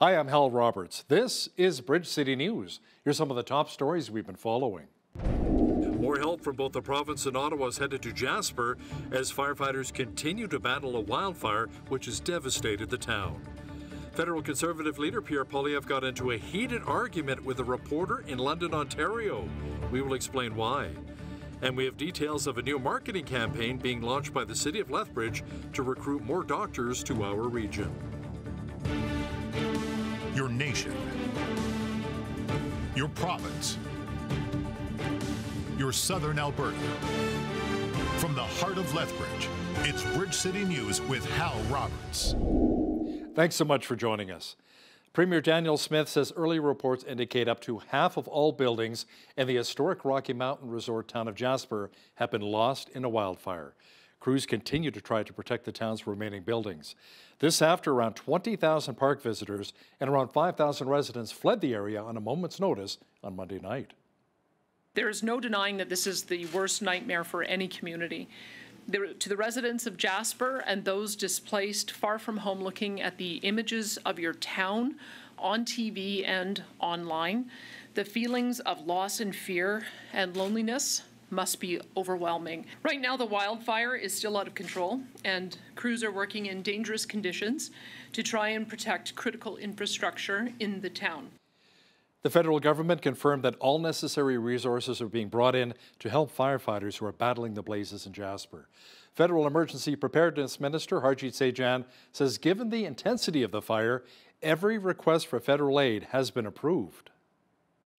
Hi, I'm Hal Roberts. This is Bridge City News. Here's some of the top stories we've been following. More help from both the province and Ottawa is headed to Jasper as firefighters continue to battle a wildfire which has devastated the town. Federal Conservative leader Pierre Poilievre got into a heated argument with a reporter in London, Ontario. We will explain why. And we have details of a new marketing campaign being launched by the city of Lethbridge to recruit more doctors to our region. Your nation, your province, your southern Alberta. From the heart of Lethbridge, it's Bridge City News with Hal Roberts. Thanks so much for joining us. Premier Daniel Smith says early reports indicate up to half of all buildings in the historic Rocky Mountain resort town of Jasper have been lost in a wildfire. Crews continue to try to protect the town's remaining buildings. This after around 20,000 park visitors and around 5,000 residents fled the area on a moment's notice on Monday night. There is no denying that this is the worst nightmare for any community. To the residents of Jasper and those displaced far from home looking at the images of your town on TV and online, the feelings of loss and fear and loneliness must be overwhelming. Right now, the wildfire is still out of control, and crews are working in dangerous conditions to try and protect critical infrastructure in the town. The federal government confirmed that all necessary resources are being brought in to help firefighters who are battling the blazes in Jasper. Federal Emergency Preparedness Minister Harjit Sajjan says given the intensity of the fire, every request for federal aid has been approved.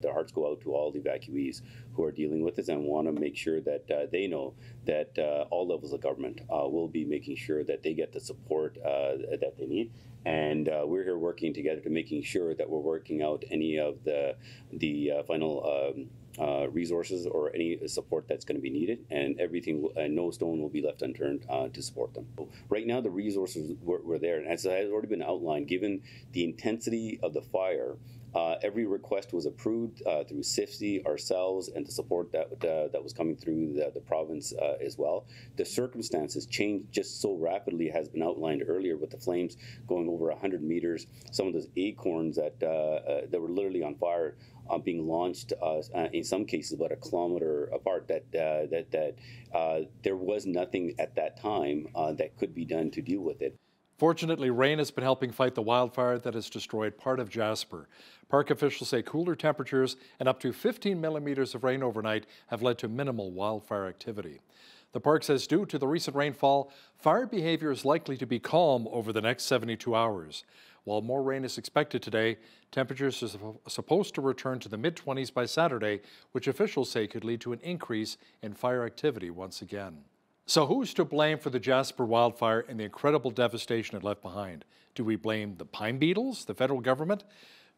Their hearts go out to all the evacuees who are dealing with this and want to make sure that they know that all levels of government will be making sure that they get the support that they need. And we're here working together to making sure that we're working out any of the final resources or any support that's going to be needed, and everything, no stone will be left unturned to support them. Right now, the resources were there, and as has already been outlined, given the intensity of the fire, every request was approved through CIFC, ourselves, and the support that was coming through the province as well. The circumstances changed just so rapidly, has been outlined earlier, with the flames going over 100 meters. Some of those acorns that were literally on fire being launched in some cases about a kilometer apart. There was nothing at that time that could be done to deal with it. Fortunately, rain has been helping fight the wildfire that has destroyed part of Jasper. Park officials say cooler temperatures and up to 15 millimeters of rain overnight have led to minimal wildfire activity. The park says due to the recent rainfall, fire behavior is likely to be calm over the next 72 hours. While more rain is expected today, temperatures are supposed to return to the mid-20s by Saturday, which officials say could lead to an increase in fire activity once again. So who's to blame for the Jasper wildfire and the incredible devastation it left behind? Do we blame the pine beetles, the federal government?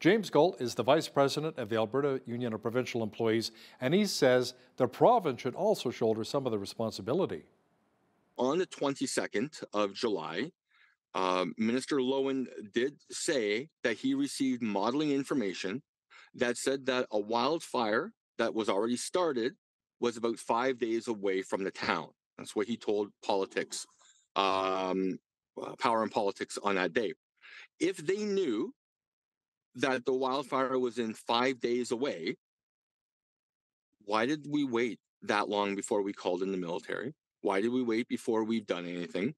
James Galt is the vice president of the Alberta Union of Provincial Employees, and he says the province should also shoulder some of the responsibility. On the 22nd of July, Minister Lowen did say that he received modeling information that said that a wildfire that was already started was about 5 days away from the town. That's what he told Politics, Power and Politics on that day. If they knew that the wildfire was in 5 days away, why did we wait that long before we called in the military? Why did we wait before we've done anything?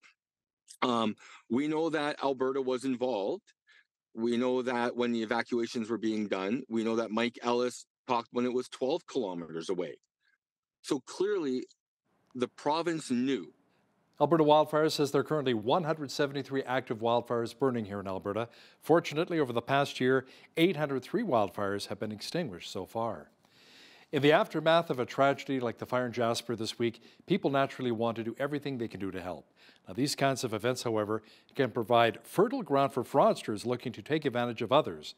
We know that Alberta was involved. We know that when the evacuations were being done, we know that Mike Ellis talked when it was 12 kilometers away. So clearly, the province knew. Alberta Wildfires says there are currently 173 active wildfires burning here in Alberta. Fortunately, over the past year, 803 wildfires have been extinguished so far. In the aftermath of a tragedy like the fire in Jasper this week, people naturally want to do everything they can do to help. Now, these kinds of events, however, can provide fertile ground for fraudsters looking to take advantage of others.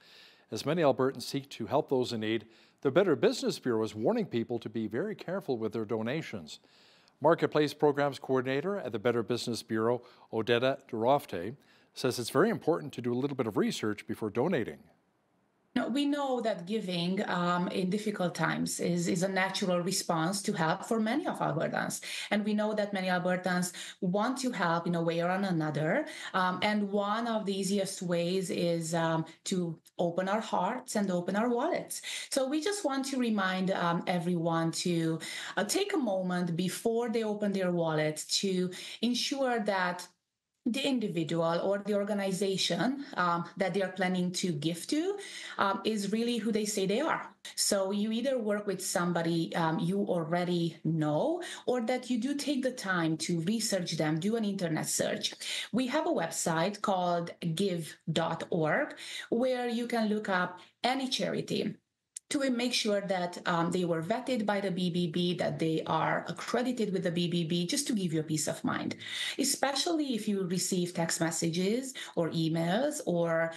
As many Albertans seek to help those in need, the Better Business Bureau is warning people to be very careful with their donations. Marketplace Programs Coordinator at the Better Business Bureau, Odetta Durofte, says it's very important to do a little bit of research before donating. Now, we know that giving in difficult times is a natural response to help for many of Albertans. And we know that many Albertans want to help in a way or another. And one of the easiest ways is to open our hearts and open our wallets. So we just want to remind everyone to take a moment before they open their wallet to ensure that the individual or the organization that they are planning to give to is really who they say they are. So you either work with somebody you already know, or that you do take the time to research them, do an internet search. We have a website called give.org where you can look up any charity to make sure that they were vetted by the BBB, that they are accredited with the BBB, just to give you a peace of mind, especially if you receive text messages or emails, or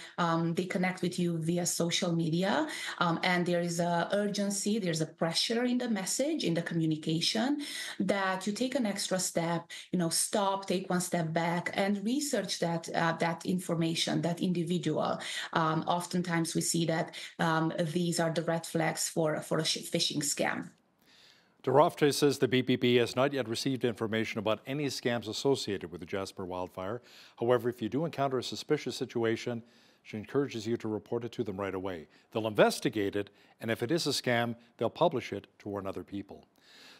they connect with you via social media, and there is a urgency, there's a pressure in the message, in the communication, that you take an extra step, stop, take one step back, and research that information, that individual. Oftentimes we see that these are the red flags for a phishing scam. Durofte says the BBB has not yet received information about any scams associated with the Jasper wildfire. However, if you do encounter a suspicious situation, she encourages you to report it to them right away. They'll investigate it, and if it is a scam, they'll publish it to warn other people.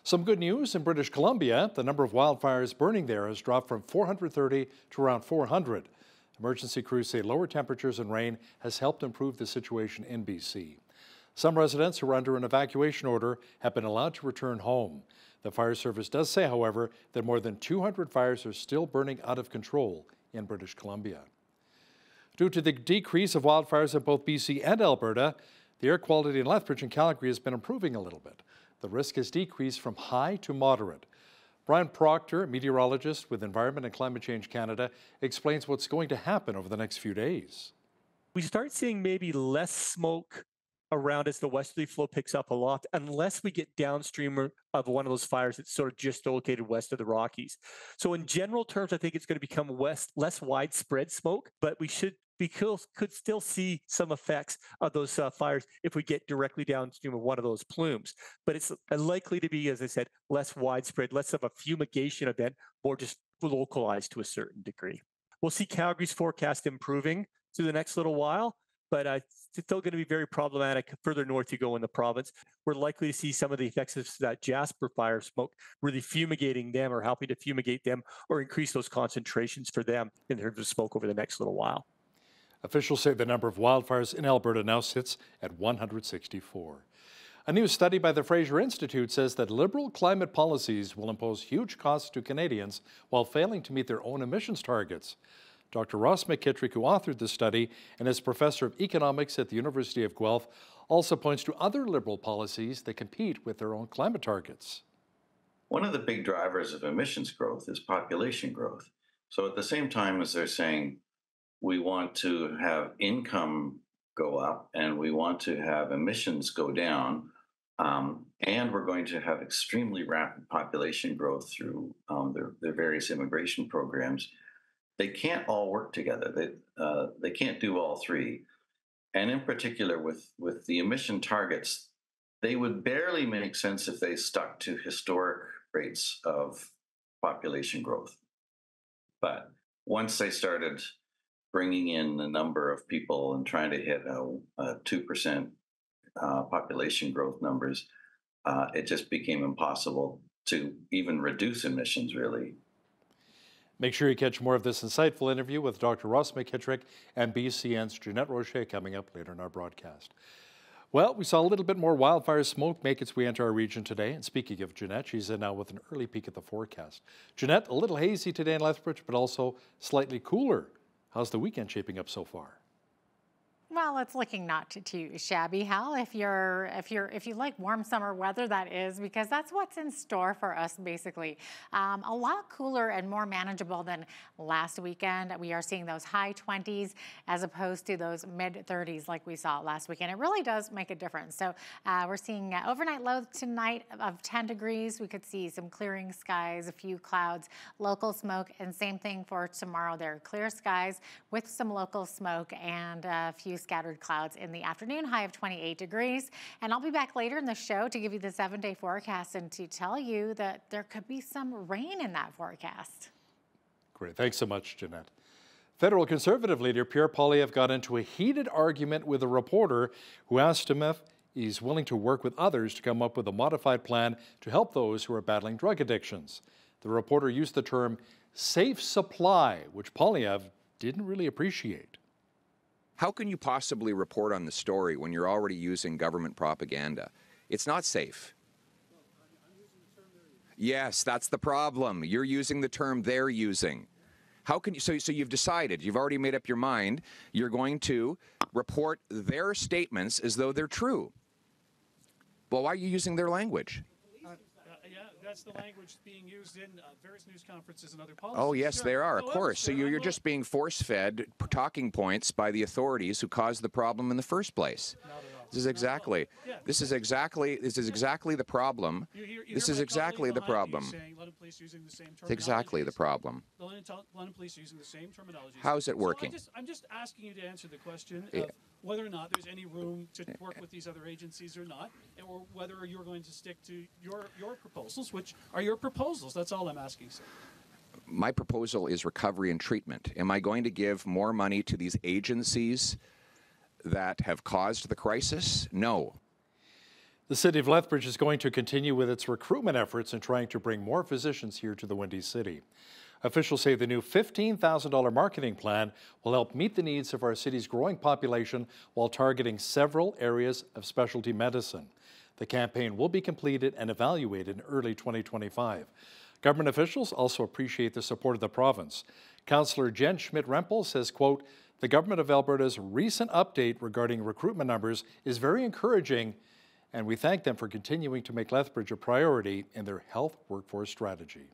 Some good news in British Columbia. The number of wildfires burning there has dropped from 430 to around 400. Emergency crews say lower temperatures and rain has helped improve the situation in BC. Some residents who are under an evacuation order have been allowed to return home. The fire service does say, however, that more than 200 fires are still burning out of control in British Columbia. Due to the decrease of wildfires in both BC and Alberta, the air quality in Lethbridge and Calgary has been improving a little bit. The risk has decreased from high to moderate. Brian Proctor, meteorologist with Environment and Climate Change Canada, explains what's going to happen over the next few days. We start seeing maybe less smoke around as the westerly flow picks up a lot, unless we get downstream of one of those fires that's sort of just located west of the Rockies. So in general terms, I think it's going to become less widespread smoke, but we could still see some effects of those fires if we get directly downstream of one of those plumes. But it's likely to be, as I said, less widespread, less of a fumigation event, more just localized to a certain degree. We'll see Calgary's forecast improving through the next little while, but it's still going to be very problematic further north you go in the province. We're likely to see some of the effects of that Jasper fire smoke really fumigating them, or helping to fumigate them, or increase those concentrations for them in terms of smoke over the next little while. Officials say the number of wildfires in Alberta now sits at 164. A new study by the Fraser Institute says that Liberal climate policies will impose huge costs to Canadians while failing to meet their own emissions targets. Dr. Ross McKittrick, who authored the study and is professor of economics at the University of Guelph, also points to other Liberal policies that compete with their own climate targets. One of the big drivers of emissions growth is population growth. So at the same time as they're saying we want to have income go up and we want to have emissions go down, and we're going to have extremely rapid population growth through their various immigration programs, they can't all work together. They can't do all three. And in particular, with the emission targets, they would barely make sense if they stuck to historic rates of population growth. But once they started bringing in a number of people and trying to hit a 2% population growth numbers, it just became impossible to even reduce emissions, really. Make sure you catch more of this insightful interview with Dr. Ross McKittrick and BCN's Jeanette Rocher coming up later in our broadcast. Well, we saw a little bit more wildfire smoke make its way into our region today. And speaking of Jeanette, she's in now with an early peek at the forecast. Jeanette, a little hazy today in Lethbridge, but also slightly cooler. How's the weekend shaping up so far? Well, it's looking not too shabby, Hal. If you like warm summer weather, that is, because that's what's in store for us, basically. A lot cooler and more manageable than last weekend. We are seeing those high 20s as opposed to those mid 30s like we saw last weekend. It really does make a difference. So we're seeing overnight low tonight of 10 degrees. We could see some clearing skies, a few clouds, local smoke, and same thing for tomorrow. There are clear skies with some local smoke and a few scattered clouds in the afternoon, high of 28 degrees. And I'll be back later in the show to give you the 7-day forecast and to tell you that there could be some rain in that forecast. Great. Thanks so much, Jeanette. Federal Conservative leader Pierre Poilievre got into a heated argument with a reporter who asked him if he's willing to work with others to come up with a modified plan to help those who are battling drug addictions. The reporter used the term safe supply, which Poilievre didn't really appreciate. How can you possibly report on the story when you're already using government propaganda? It's not safe. Yes, that's the problem. You're using the term they're using. How can you, so you've decided, you've already made up your mind, you're going to report their statements as though they're true. Well, why are you using their language? Yeah, that's the language being used in various news conferences and other policies. Oh, yes, there are, of course. So you're just being force-fed talking points by the authorities who caused the problem in the first place. This is exactly the problem. This is exactly the problem. It's exactly the problem. How's it working? I'm just asking you to answer the question of whether or not there's any room to work with these other agencies or not, or whether you're going to stick to your proposals, which are your proposals. That's all I'm asking, sir. My proposal is recovery and treatment. Am I going to give more money to these agencies that have caused the crisis? No. The city of Lethbridge is going to continue with its recruitment efforts in trying to bring more physicians here to the Windy City. Officials say the new $15,000 marketing plan will help meet the needs of our city's growing population while targeting several areas of specialty medicine. The campaign will be completed and evaluated in early 2025. Government officials also appreciate the support of the province. Councillor Jen Schmidt-Rempel says, quote, "The government of Alberta's recent update regarding recruitment numbers is very encouraging, and we thank them for continuing to make Lethbridge a priority in their health workforce strategy."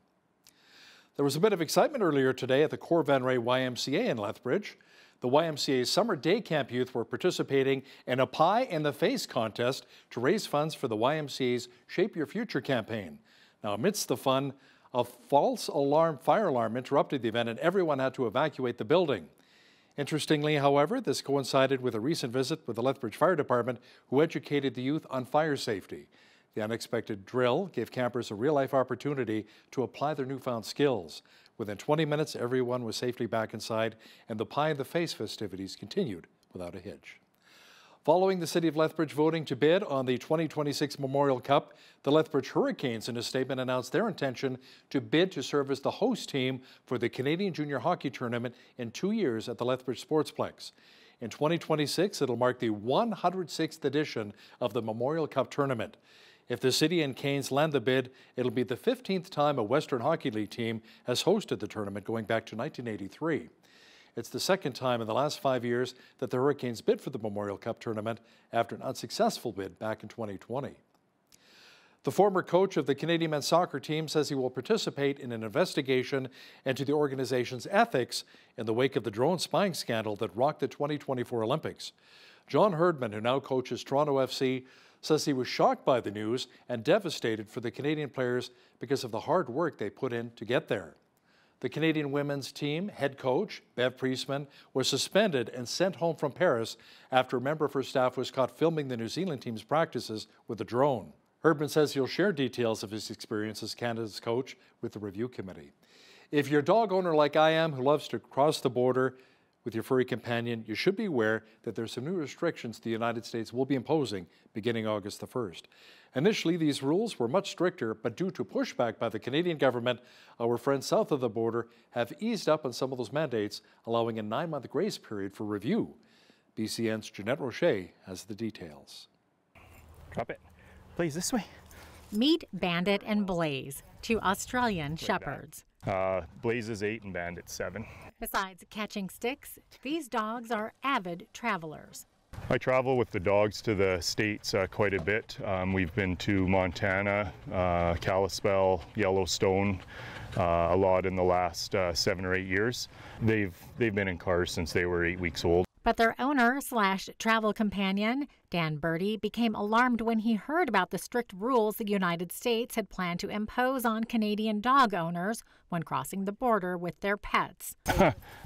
There was a bit of excitement earlier today at the Cor Van Ray YMCA in Lethbridge. The YMCA's summer day camp youth were participating in a pie in the face contest to raise funds for the YMCA's Shape Your Future campaign. Now, amidst the fun, a false fire alarm interrupted the event and everyone had to evacuate the building. Interestingly, however, this coincided with a recent visit with the Lethbridge Fire Department, who educated the youth on fire safety. The unexpected drill gave campers a real-life opportunity to apply their newfound skills. Within 20 minutes, everyone was safely back inside, and the Pie in the Face festivities continued without a hitch. Following the City of Lethbridge voting to bid on the 2026 Memorial Cup, the Lethbridge Hurricanes, in a statement, announced their intention to bid to serve as the host team for the Canadian Junior Hockey Tournament in 2 years at the Lethbridge Sportsplex. In 2026, it'll mark the 106th edition of the Memorial Cup Tournament. If the City and Canes land the bid, it'll be the 15th time a Western Hockey League team has hosted the tournament, going back to 1983. It's the second time in the last 5 years that the Hurricanes bid for the Memorial Cup Tournament after an unsuccessful bid back in 2020. The former coach of the Canadian men's soccer team says he will participate in an investigation into the organization's ethics in the wake of the drone spying scandal that rocked the 2024 Olympics. John Herdman, who now coaches Toronto FC, says he was shocked by the news and devastated for the Canadian players because of the hard work they put in to get there. The Canadian women's team head coach, Bev Priestman, was suspended and sent home from Paris after a member of her staff was caught filming the New Zealand team's practices with a drone. Herdman says he'll share details of his experience as Canada's coach with the review committee. If you're a dog owner like I am who loves to cross the border with your furry companion, you should be aware that there's some new restrictions the United States will be imposing beginning August the 1st. Initially, these rules were much stricter, but due to pushback by the Canadian government, our friends south of the border have eased up on some of those mandates, allowing a 9-month grace period for review. BCN's Jeanette Rocher has the details. Drop it. Blaze, this way. Meet Bandit and Blaze, two Australian shepherds. Blaze is 8 and Bandit's 7. Besides catching sticks, these dogs are avid travelers. I travel with the dogs to the States quite a bit. We've been to Montana, Kalispell, Yellowstone, a lot in the last 7 or 8 years. They've been in cars since they were 8 weeks old. But their owner/travel companion, Dan Birdie, became alarmed when he heard about the strict rules the United States had planned to impose on Canadian dog owners when crossing the border with their pets.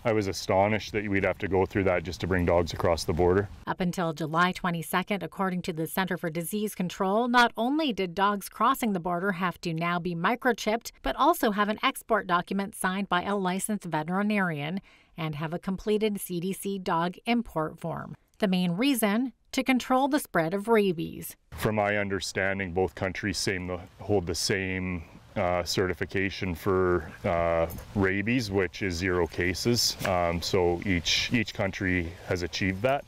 I was astonished that we'd have to go through that just to bring dogs across the border. Up until July 22nd, according to the Center for Disease Control, not only did dogs crossing the border have to now be microchipped, but also have an export document signed by a licensed veterinarian and have a completed CDC dog import form. The main reason? To control the spread of rabies. From my understanding, both countries hold the same certification for rabies, which is 0 cases. So each country has achieved that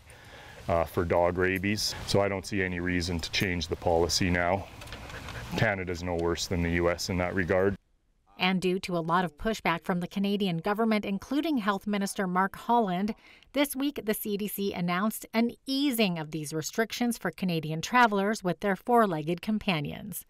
for dog rabies. So I don't see any reason to change the policy now. Canada's no worse than the US in that regard. And due to a lot of pushback from the Canadian government, including Health Minister Mark Holland, this week the CDC announced an easing of these restrictions for Canadian travelers with their four-legged companions.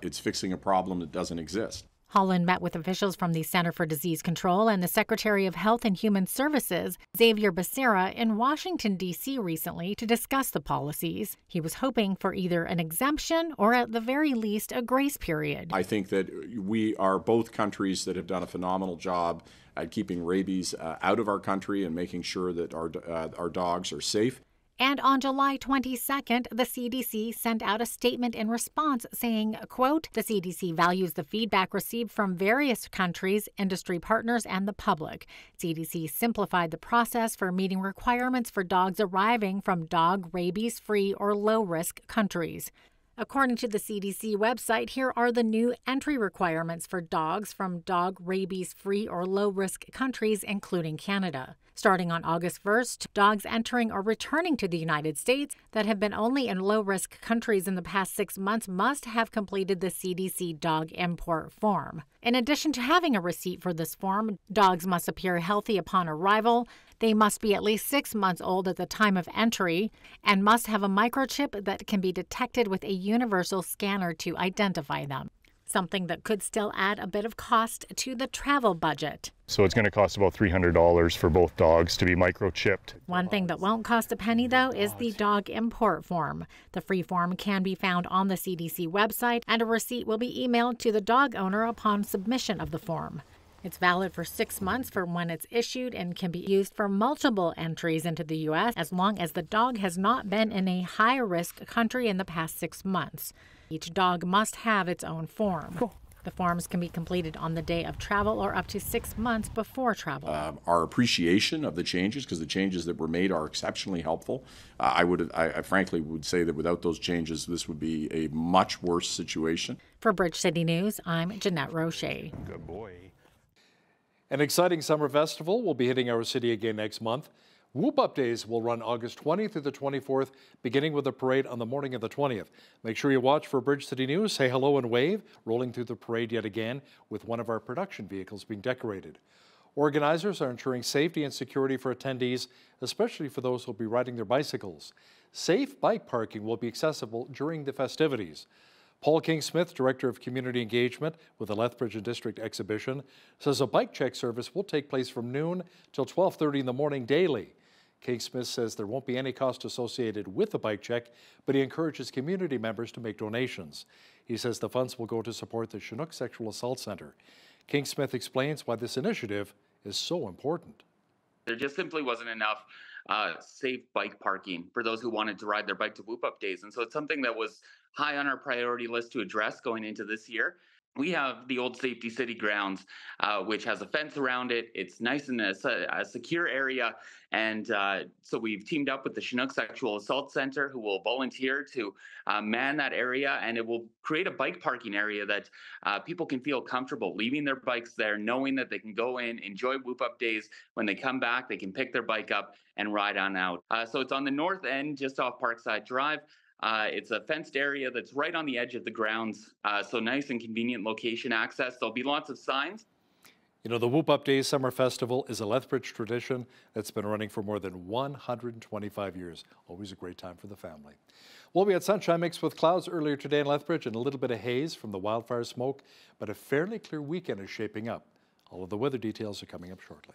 It's fixing a problem that doesn't exist. Holland met with officials from the Center for Disease Control and the Secretary of Health and Human Services, Xavier Becerra, in Washington, D.C. recently to discuss the policies. He was hoping for either an exemption or at the very least a grace period. I think that we are both countries that have done a phenomenal job at keeping rabies out of our country and making sure that our dogs are safe. And on July 22nd, the CDC sent out a statement in response saying, quote, the CDC values the feedback received from various countries, industry partners, and the public. CDC simplified the process for meeting requirements for dogs arriving from dog rabies-free or low-risk countries. According to the CDC website, here are the new entry requirements for dogs from dog rabies-free or low-risk countries, including Canada. Starting on August 1st, dogs entering or returning to the United States that have been only in low-risk countries in the past 6 months must have completed the CDC dog import form. In addition to having a receipt for this form, dogs must appear healthy upon arrival, they must be at least 6 months old at the time of entry, and must have a microchip that can be detected with a universal scanner to identify them. Something that could still add a bit of cost to the travel budget. So it's going to cost about $300 for both dogs to be microchipped. One thing that won't cost a penny, though, is the dog import form. The free form can be found on the CDC website, and a receipt will be emailed to the dog owner upon submission of the form. It's valid for 6 months from when it's issued and can be used for multiple entries into the U.S. as long as the dog has not been in a high-risk country in the past 6 months. Each dog must have its own form. Cool. The forms can be completed on the day of travel or up to 6 months before travel. Our appreciation of the changes, because the changes that were made are exceptionally helpful. I frankly would say that without those changes, this would be a much worse situation. For Bridge City News, I'm Jeanette Roche. Good boy. An exciting summer festival will be hitting our city again next month. Whoop Up Days will run August 20th through the 24th, beginning with a parade on the morning of the 20th. Make sure you watch for Bridge City News, say hello and wave, rolling through the parade yet again with one of our production vehicles being decorated. Organizers are ensuring safety and security for attendees, especially for those who will be riding their bicycles. Safe bike parking will be accessible during the festivities. Paul King-Smith, Director of Community Engagement with the Lethbridge and District Exhibition, says a bike check service will take place from noon till 12:30 in the morning daily. King-Smith says there won't be any cost associated with the bike check, but he encourages community members to make donations. He says the funds will go to support the Chinook Sexual Assault Center. King-Smith explains why this initiative is so important. There just simply wasn't enough safe bike parking for those who wanted to ride their bike to Whoop Up Days. And so it's something that was high on our priority list to address going into this year. We have the old Safety City grounds, which has a fence around it. It's nice and a secure area. And so we've teamed up with the Chinook Sexual Assault Center, who will volunteer to man that area. And it will create a bike parking area that people can feel comfortable leaving their bikes there, knowing that they can go in, enjoy Whoop Up Days. When they come back, they can pick their bike up and ride on out. So it's on the north end, just off Parkside Drive. It's a fenced area that's right on the edge of the grounds, so nice and convenient location access. There'll be lots of signs. You know, the Whoop Up Days Summer Festival is a Lethbridge tradition that's been running for more than 125 years. Always a great time for the family. Well, we had sunshine mixed with clouds earlier today in Lethbridge and a little bit of haze from the wildfire smoke, but a fairly clear weekend is shaping up. All of the weather details are coming up shortly.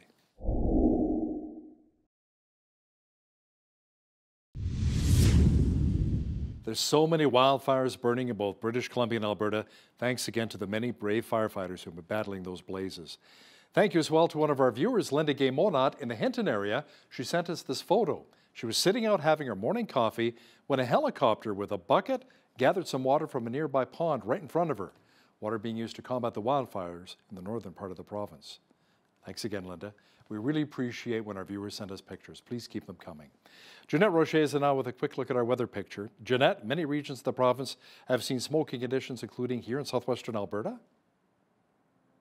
There's so many wildfires burning in both British Columbia and Alberta. Thanks again to the many brave firefighters who have been battling those blazes. Thank you as well to one of our viewers, Linda Gay Monat, in the Hinton area. She sent us this photo. She was sitting out having her morning coffee when a helicopter with a bucket gathered some water from a nearby pond right in front of her. Water being used to combat the wildfires in the northern part of the province. Thanks again, Linda. We really appreciate when our viewers send us pictures. Please keep them coming. Jeanette Rocher is now with a quick look at our weather picture. Jeanette, many regions of the province have seen smoky conditions, including here in southwestern Alberta.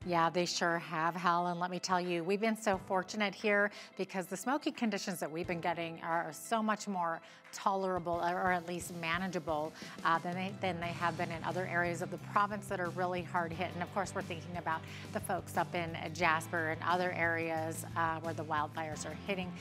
Yeah, they sure have, Hal, and let me tell you, we've been so fortunate here because the smoky conditions that we've been getting are so much more tolerable, or at least manageable, than they have been in other areas of the province that are really hard hit. And of course, we're thinking about the folks up in Jasper and other areas where the wildfires are hitting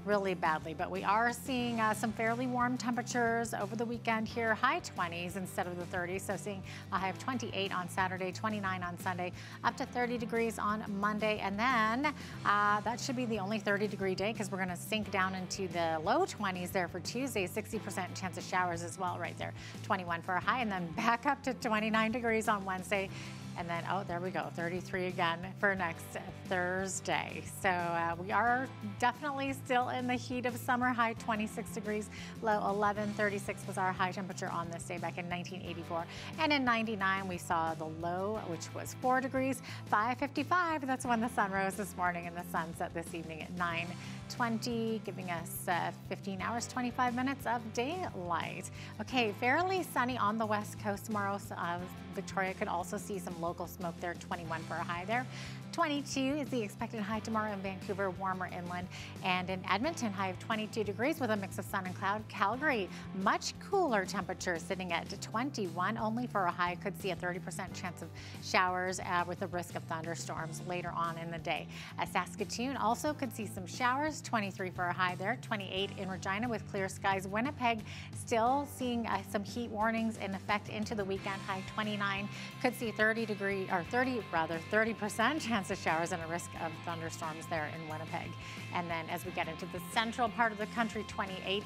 really badly, but we are seeing some fairly warm temperatures over the weekend here, high 20s instead of the 30s, so seeing a high of 28 on Saturday, 29 on Sunday, up to 30 degrees on Monday, and then that should be the only 30-degree day because we're going to sink down into the low 20s there for Tuesday, 60% chance of showers as well right there, 21 for a high, and then back up to 29 degrees on Wednesday. And then, oh, there we go, 33 again for next Thursday. So we are definitely still in the heat of summer, high 26 degrees, low 11, 36 was our high temperature on this day back in 1984. And in 99, we saw the low, which was 4 degrees, 5:55. That's when the sun rose this morning and the sun set this evening at 9:20, giving us 15 hours, 25 minutes of daylight. Okay, fairly sunny on the west coast tomorrow. Victoria could also see some local smoke there, 21 for a high there. 22 is the expected high tomorrow in Vancouver, warmer inland. And in Edmonton, high of 22 degrees with a mix of sun and cloud. Calgary, much cooler temperature, sitting at 21 only for a high. Could see a 30% chance of showers with a risk of thunderstorms later on in the day. Saskatoon also could see some showers, 23 for a high there. 28 in Regina with clear skies. Winnipeg still seeing some heat warnings in effect into the weekend, high 29. Could see 30% chance of showers and a risk of thunderstorms there in Winnipeg. And then as we get into the central part of the country, 28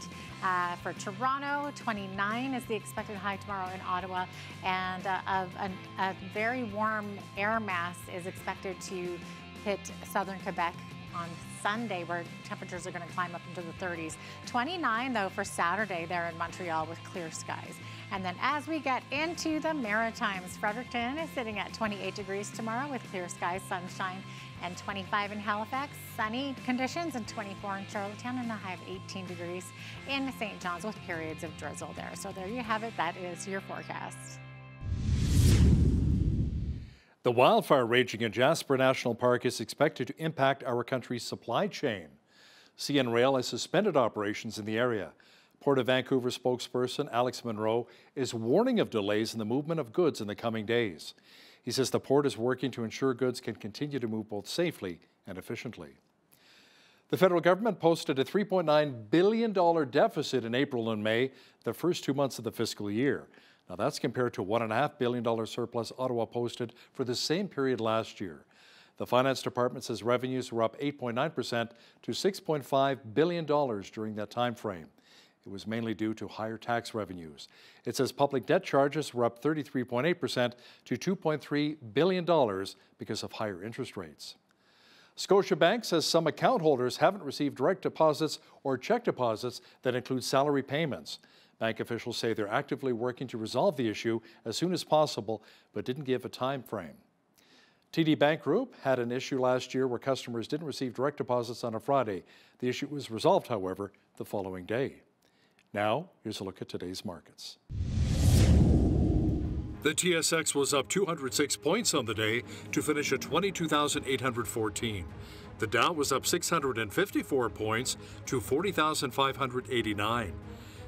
for Toronto, 29 is the expected high tomorrow in Ottawa, and a very warm air mass is expected to hit southern Quebec on Sunday, where temperatures are going to climb up into the 30s. 29 though for Saturday there in Montreal with clear skies. And then as we get into the Maritimes, Fredericton is sitting at 28 degrees tomorrow with clear skies, sunshine, and 25 in Halifax, sunny conditions, and 24 in Charlottetown, and a high of 18 degrees in St. John's with periods of drizzle there. So there you have it. That is your forecast. The wildfire raging in Jasper National Park is expected to impact our country's supply chain. CN Rail has suspended operations in the area. Port of Vancouver spokesperson Alex Monroe is warning of delays in the movement of goods in the coming days. He says the port is working to ensure goods can continue to move both safely and efficiently. The federal government posted a $3.9 billion deficit in April and May, the first 2 months of the fiscal year. Now that's compared to a $1.5 billion surplus Ottawa posted for the same period last year. The Finance Department says revenues were up 8.9% to $6.5 billion during that time frame. It was mainly due to higher tax revenues. It says public debt charges were up 33.8% to $2.3 billion because of higher interest rates. Scotiabank says some account holders haven't received direct deposits or check deposits that include salary payments. Bank officials say they're actively working to resolve the issue as soon as possible, but didn't give a time frame. TD Bank Group had an issue last year where customers didn't receive direct deposits on a Friday. The issue was resolved, however, the following day. Now, here's a look at today's markets. The TSX was up 206 points on the day to finish at 22,814. The Dow was up 654 points to 40,589.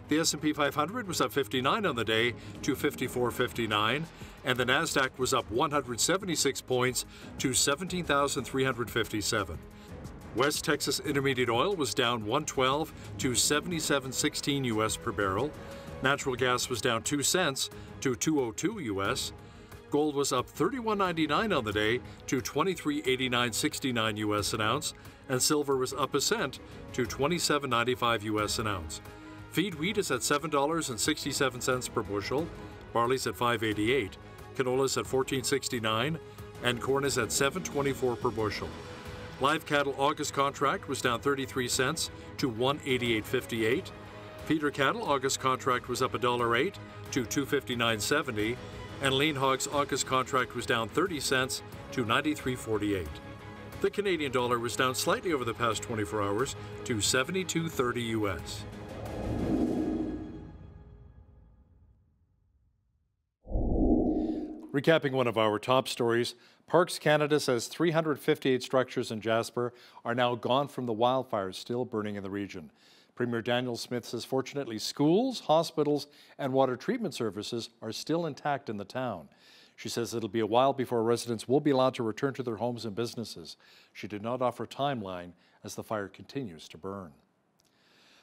The S&P 500 was up 59 on the day to 5459, and the Nasdaq was up 176 points to 17,357. West Texas Intermediate Oil was down 112 to 77.16 U.S. per barrel. Natural gas was down 2 cents to 202 U.S. Gold was up 31.99 on the day to 23.8969 U.S. an ounce, and silver was up a cent to 27.95 U.S. an ounce. Feed wheat is at $7.67 per bushel, barley's at $5.88, canola's at $14.69, and corn is at $7.24 per bushel. Live cattle August contract was down 33 cents to $188.58. Feeder cattle August contract was up $1.08 to $259.70, and lean hogs August contract was down 30 cents to $93.48. The Canadian dollar was down slightly over the past 24 hours to 72.30 US. Recapping one of our top stories, Parks Canada says 358 structures in Jasper are now gone from the wildfires still burning in the region. Premier Daniel Smith says fortunately schools, hospitals, and water treatment services are still intact in the town. She says it'll be a while before residents will be allowed to return to their homes and businesses. She did not offer a timeline as the fire continues to burn.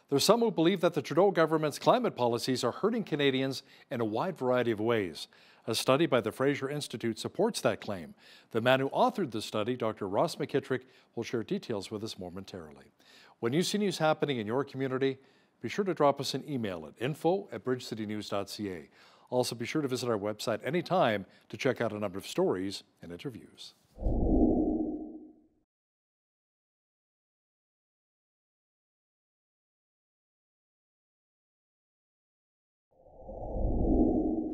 There are some who believe that the Trudeau government's climate policies are hurting Canadians in a wide variety of ways. A study by the Fraser Institute supports that claim. The man who authored the study, Dr. Ross McKittrick, will share details with us momentarily. When you see news happening in your community, be sure to drop us an email at info@bridgecitynews.ca. Also, be sure to visit our website anytime to check out a number of stories and interviews.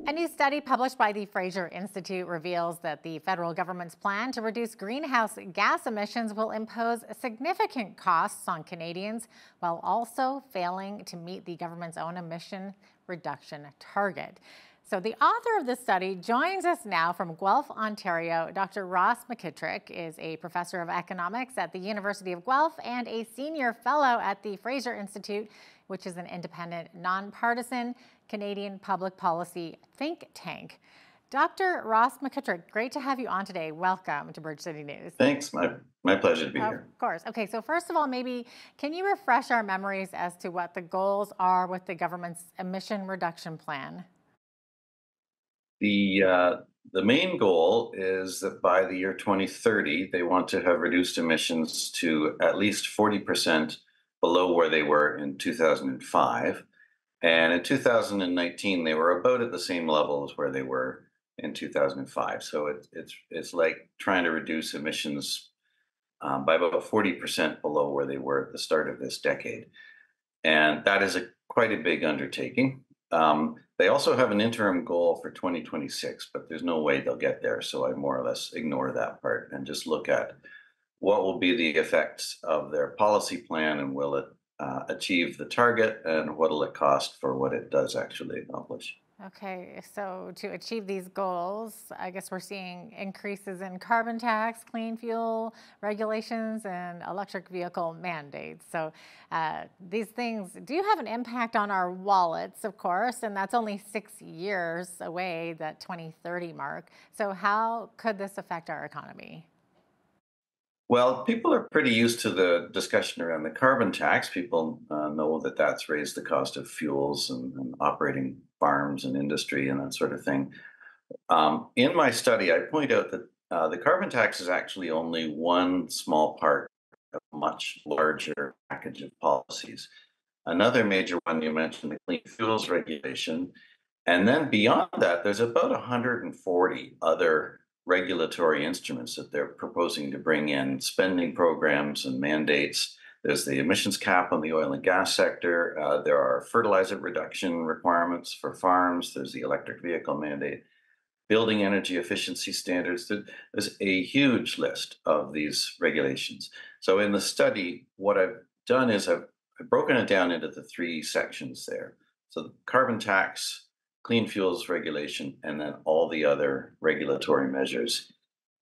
A new study published by the Fraser Institute reveals that the federal government's plan to reduce greenhouse gas emissions will impose significant costs on Canadians while also failing to meet the government's own emission reduction target. So the author of this study joins us now from Guelph, Ontario. Dr. Ross McKittrick is a professor of economics at the University of Guelph and a senior fellow at the Fraser Institute, which is an independent, nonpartisan Canadian public policy think tank. Dr. Ross McKittrick, great to have you on today. Welcome to Bridge City News. Thanks. My pleasure to be here. Of course. Okay, so first of all, maybe can you refresh our memories as to what the goals are with the government's emission reduction plan? The main goal is that by the year 2030, they want to have reduced emissions to at least 40% below where they were in 2005. And in 2019, they were about at the same level as where they were in 2005. So it's like trying to reduce emissions by about 40% below where they were at the start of this decade. And that is quite a big undertaking. They also have an interim goal for 2026, but there's no way they'll get there. So I more or less ignore that part and just look at what will be the effects of their policy plan, and will it achieve the target, and what will it cost for what it does actually accomplish. Okay, so to achieve these goals, I guess we're seeing increases in carbon tax, clean fuel regulations, and electric vehicle mandates. So these things do have an impact on our wallets, of course, and that's only 6 years away, that 2030 mark. So how could this affect our economy? Well, people are pretty used to the discussion around the carbon tax. People know that that's raised the cost of fuels and operating farms and industry and that sort of thing. In my study, I point out that the carbon tax is actually only one small part of a much larger package of policies. Another major one you mentioned, the clean fuels regulation. And then beyond that, there's about 140 other regulatory instruments that they're proposing to bring in, spending programs and mandates. There's the emissions cap on the oil and gas sector. There are fertilizer reduction requirements for farms. There's the electric vehicle mandate, building energy efficiency standards. There's a huge list of these regulations. So in the study, what I've done is I've broken it down into the 3 sections there. So the carbon tax, clean fuels regulation, and then all the other regulatory measures.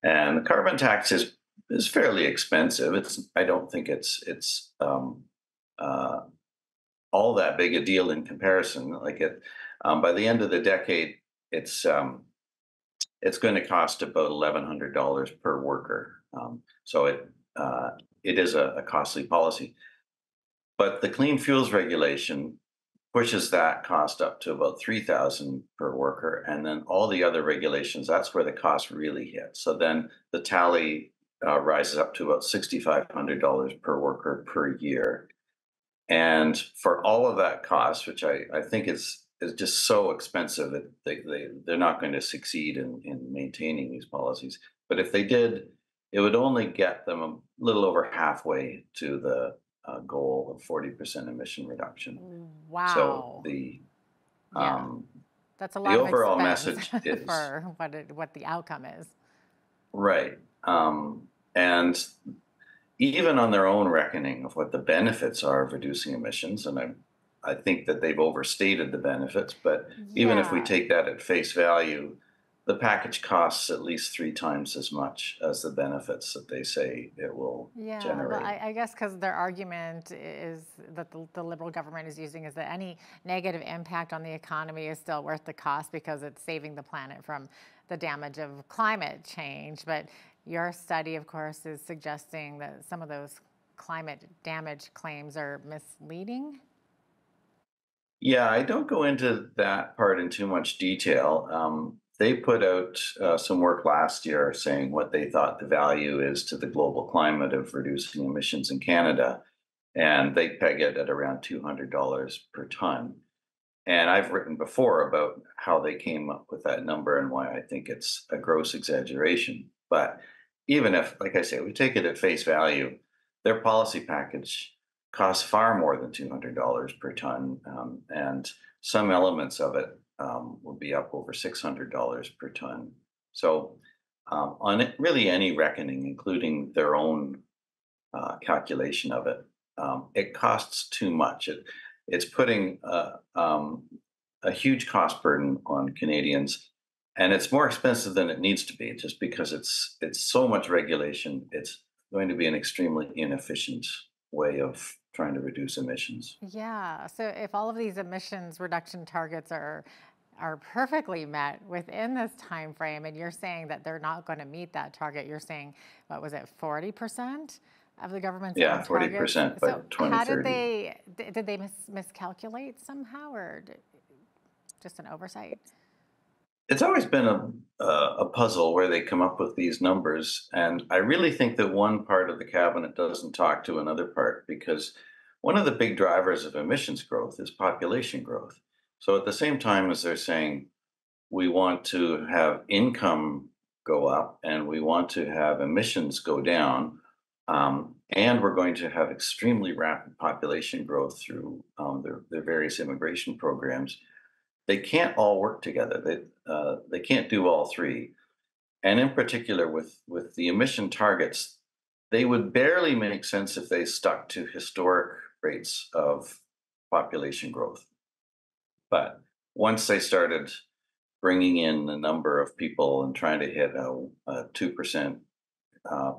And the carbon tax is fairly expensive. I don't think it's all that big a deal in comparison. By the end of the decade, it's going to cost about $1,100 per worker. So it is a costly policy. But the clean fuels regulation pushes that cost up to about $3,000 per worker, and then all the other regulations, that's where the cost really hits. So then the tally rises up to about $6,500 per worker per year. And for all of that cost, which I think is just so expensive that they're not going to succeed in maintaining these policies. But if they did, it would only get them a little over halfway to the goal of 40% emission reduction. Wow. So that's a lot the of overall expense message is for what the outcome is. right. And even on their own reckoning of what the benefits are of reducing emissions, and I think that they've overstated the benefits, but even if we Yeah. take that at face value, the package costs at least 3 times as much as the benefits that they say it will generate. Well, I guess because their argument is that the Liberal government is using is that any negative impact on the economy is still worth the cost because it's saving the planet from the damage of climate change. But your study, of course, is suggesting that some of those climate damage claims are misleading. Yeah, I don't go into that part in too much detail. They put out some work last year saying what they thought the value is to the global climate of reducing emissions in Canada, and they peg it at around $200 per ton. And I've written before about how they came up with that number and why I think it's a gross exaggeration. But even if, like I say, we take it at face value, their policy package costs far more than $200 per ton, and some elements of it will be up over $600 per ton. So on really any reckoning, including their own calculation of it, it costs too much. It's putting a huge cost burden on Canadians, and it's more expensive than it needs to be, just because it's so much regulation. It's going to be an extremely inefficient way of trying to reduce emissions. Yeah. So if all of these emissions reduction targets are perfectly met within this time frame, and you're saying that they're not going to meet that target, you're saying, what was it, 40% of the government's own 40% by 2030. How did they miscalculate somehow, or just an oversight? It's always been a puzzle where they come up with these numbers, and I really think that one part of the cabinet doesn't talk to another part, because one of the big drivers of emissions growth is population growth. So at the same time as they're saying we want to have income go up and we want to have emissions go down, and we're going to have extremely rapid population growth through their various immigration programs, they can't all work together. They can't do all three. And in particular, with the emission targets, they would barely make sense if they stuck to historic rates of population growth. But once they started bringing in the number of people and trying to hit a 2%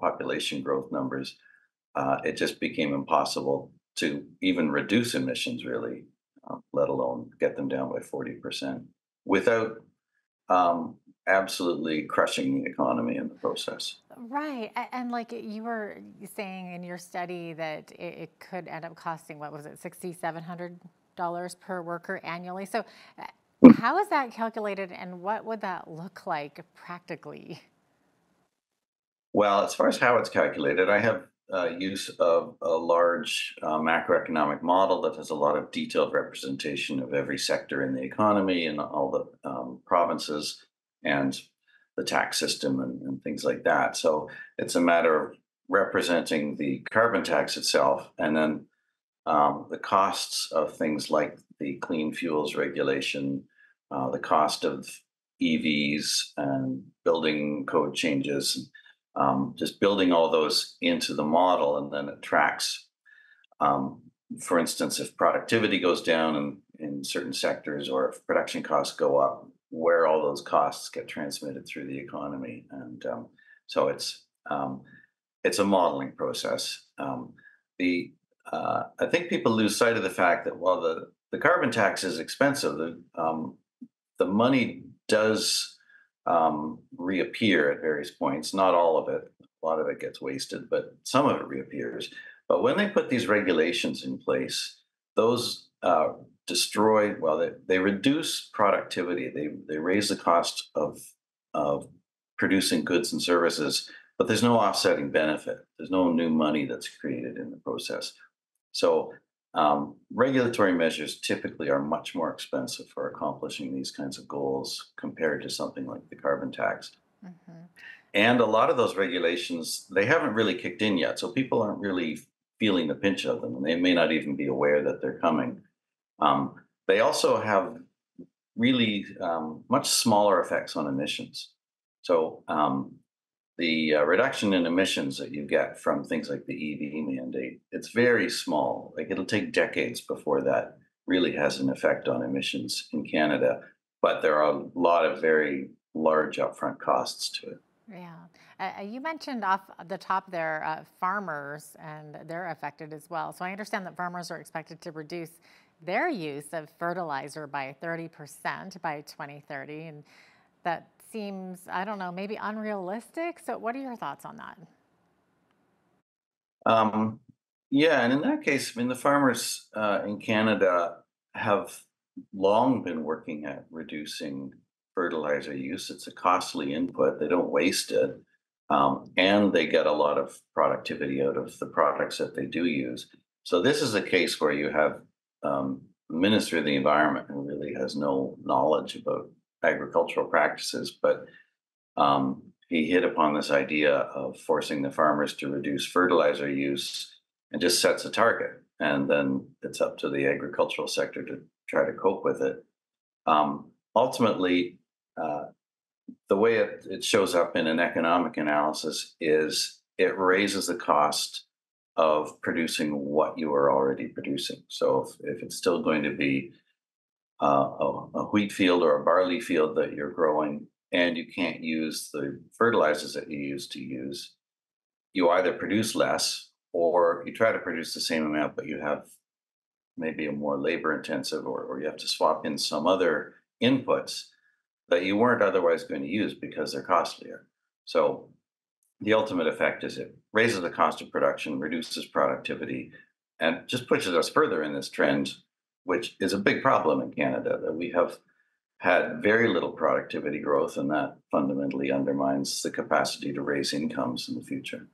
population growth numbers, it just became impossible to even reduce emissions, really, let alone get them down by 40%, without absolutely crushing the economy in the process. Right. And like you were saying in your study that it could end up costing, what was it, $6,700 per worker annually. So how is that calculated, and what would that look like practically? Well, as far as how it's calculated, I have use of a large macroeconomic model that has a lot of detailed representation of every sector in the economy and all the provinces and the tax system and things like that. So it's a matter of representing the carbon tax itself, and then the costs of things like the clean fuels regulation, the cost of EVs and building code changes, just building all those into the model, and then it tracks. For instance, if productivity goes down in certain sectors, or if production costs go up, where all those costs get transmitted through the economy. And so it's a modeling process. I think people lose sight of the fact that while the carbon tax is expensive, the money does reappear at various points. Not all of it. A lot of it gets wasted, but some of it reappears. But when they put these regulations in place, those they reduce productivity. They raise the cost of producing goods and services, but there's no offsetting benefit. There's no new money that's created in the process. So Regulatory measures typically are much more expensive for accomplishing these kinds of goals compared to something like the carbon tax. And a lot of those regulations, they haven't really kicked in yet. So people aren't really feeling the pinch of them, and they may not even be aware that they're coming. They also have really much smaller effects on emissions. So the reduction in emissions that you get from things like the EV mandate, it's very small. Like it'll take decades before that really has an effect on emissions in Canada, but there are a lot of very large upfront costs to it. Yeah. You mentioned off the top there farmers, and they're affected as well. So I understand that farmers are expected to reduce their use of fertilizer by 30% by 2030. And that seems, I don't know, maybe unrealistic. So what are your thoughts on that? Yeah, and in that case, I mean, the farmers in Canada have long been working at reducing fertilizer use. It's a costly input. They don't waste it. And they get a lot of productivity out of the products that they do use. So this is a case where you have the Minister of the Environment who really has no knowledge about agricultural practices, but he hit upon this idea of forcing the farmers to reduce fertilizer use and just sets a target. And then it's up to the agricultural sector to try to cope with it. Ultimately, the way it shows up in an economic analysis is it raises the cost of producing what you are already producing. So if it's still going to be a wheat field or a barley field that you're growing and you can't use the fertilizers that you used to use, you either produce less or you try to produce the same amount, but you have maybe a more labor intensive or you have to swap in some other inputs that you weren't otherwise going to use because they're costlier. So the ultimate effect is it raises the cost of production, reduces productivity, and just pushes us further in this trend, which is a big problem in Canada, that we have had very little productivity growth, and that fundamentally undermines the capacity to raise incomes in the future.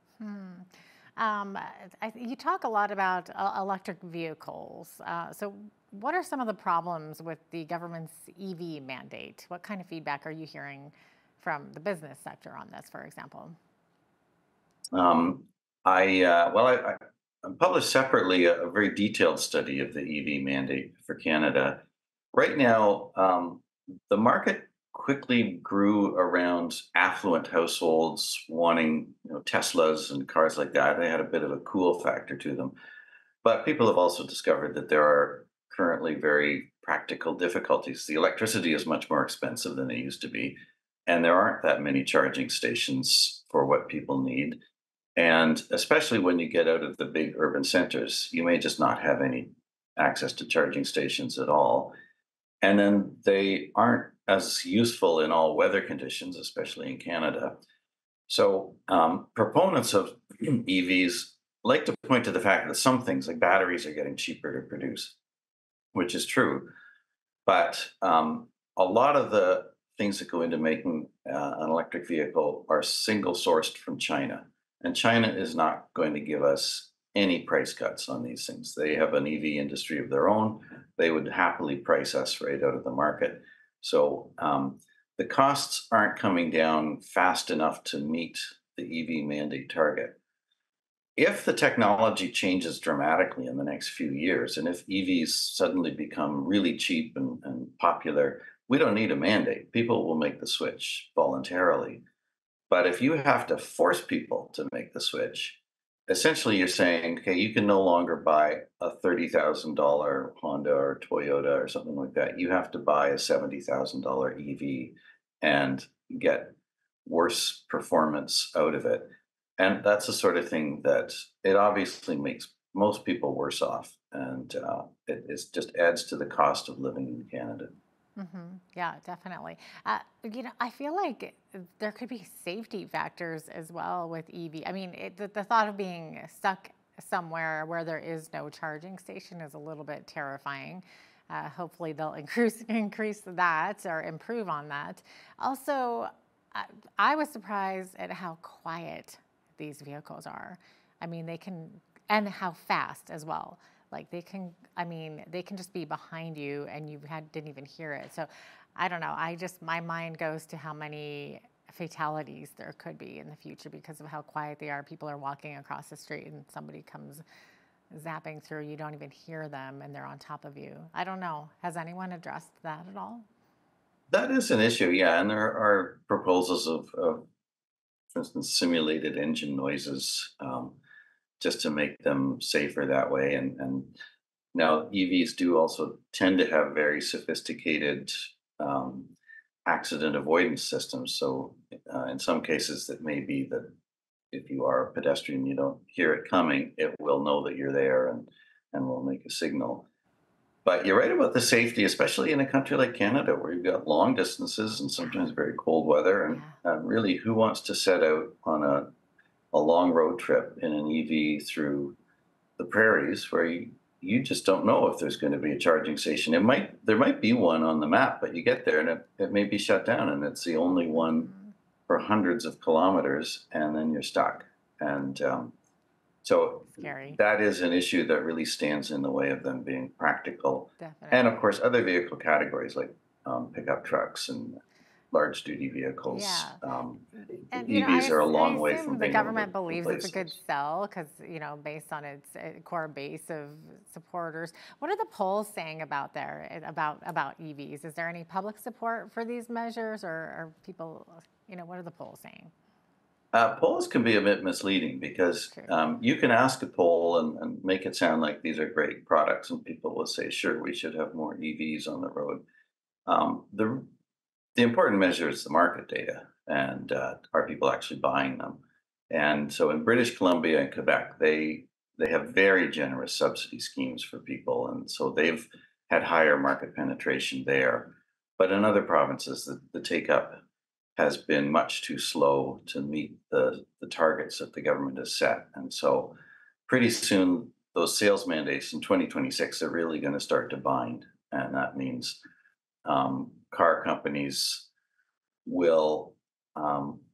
You talk a lot about electric vehicles. So what are some of the problems with the government's EV mandate? What kind of feedback are you hearing from the business sector on this, for example? I published separately a very detailed study of the EV mandate for Canada. Right now, the market quickly grew around affluent households wanting, Teslas and cars like that. They had a bit of a cool factor to them. But people have also discovered that there are currently very practical difficulties. The electricity is much more expensive than it used to be, and there aren't that many charging stations for what people need. And especially when you get out of the big urban centers, you may just not have any access to charging stations at all. And then they aren't as useful in all weather conditions, especially in Canada. So proponents of EVs like to point to the fact that some things like batteries are getting cheaper to produce, which is true. But a lot of the things that go into making an electric vehicle are single sourced from China. And China is not going to give us any price cuts on these things. They have an EV industry of their own. They would happily price us right out of the market. So the costs aren't coming down fast enough to meet the EV mandate target. If the technology changes dramatically in the next few years, and if EVs suddenly become really cheap and popular, we don't need a mandate. People will make the switch voluntarily. But if you have to force people to make the switch, essentially you're saying, okay, you can no longer buy a $30,000 Honda or Toyota or something like that. You have to buy a $70,000 EV and get worse performance out of it. And that's the sort of thing that it obviously makes most people worse off. And it just adds to the cost of living in Canada. Yeah, definitely. I feel like there could be safety factors as well with EV. I mean, the thought of being stuck somewhere where there is no charging station is a little bit terrifying. Hopefully they'll increase that or improve on that. Also, I was surprised at how quiet these vehicles are. I mean, and how fast as well. Like they can, I mean, they can just be behind you and you didn't even hear it. So I don't know. My mind goes to how many fatalities there could be in the future because of how quiet they are. People are walking across the street and somebody comes zapping through. You don't even hear them and they're on top of you. I don't know. Has anyone addressed that at all? That is an issue, yeah. And there are proposals of for instance, simulated engine noises, just to make them safer that way. And now EVs do also tend to have very sophisticated accident avoidance systems. So in some cases, it may be that if you are a pedestrian, you don't hear it coming, it will know that you're there and will make a signal. But you're right about the safety, especially in a country like Canada, where you've got long distances and sometimes very cold weather. And really, who wants to set out on a long road trip in an EV through the prairies where you just don't know if there's going to be a charging station? There might be one on the map, but you get there and it may be shut down, and it's the only one for hundreds of kilometers, and then you're stuck. And so Scary. that is an issue that really stands in the way of them being practical. Definitely. And of course, other vehicle categories like pickup trucks and large duty vehicles. And EVs are a long way from the being government able to believes replace it's a good sell because, based on its core base of supporters. What are the polls saying about EVs? Is there any public support for these measures, or are people, what are the polls saying? Polls can be a bit misleading because you can ask a poll and make it sound like these are great products, and people will say, sure, we should have more EVs on the road. The important measure is the market data, and are people actually buying them? And so in British Columbia and Quebec, they have very generous subsidy schemes for people, and so they've had higher market penetration there. But in other provinces, the take-up has been much too slow to meet the targets that the government has set. And so pretty soon, those sales mandates in 2026 are really going to start to bind. And that means car companies will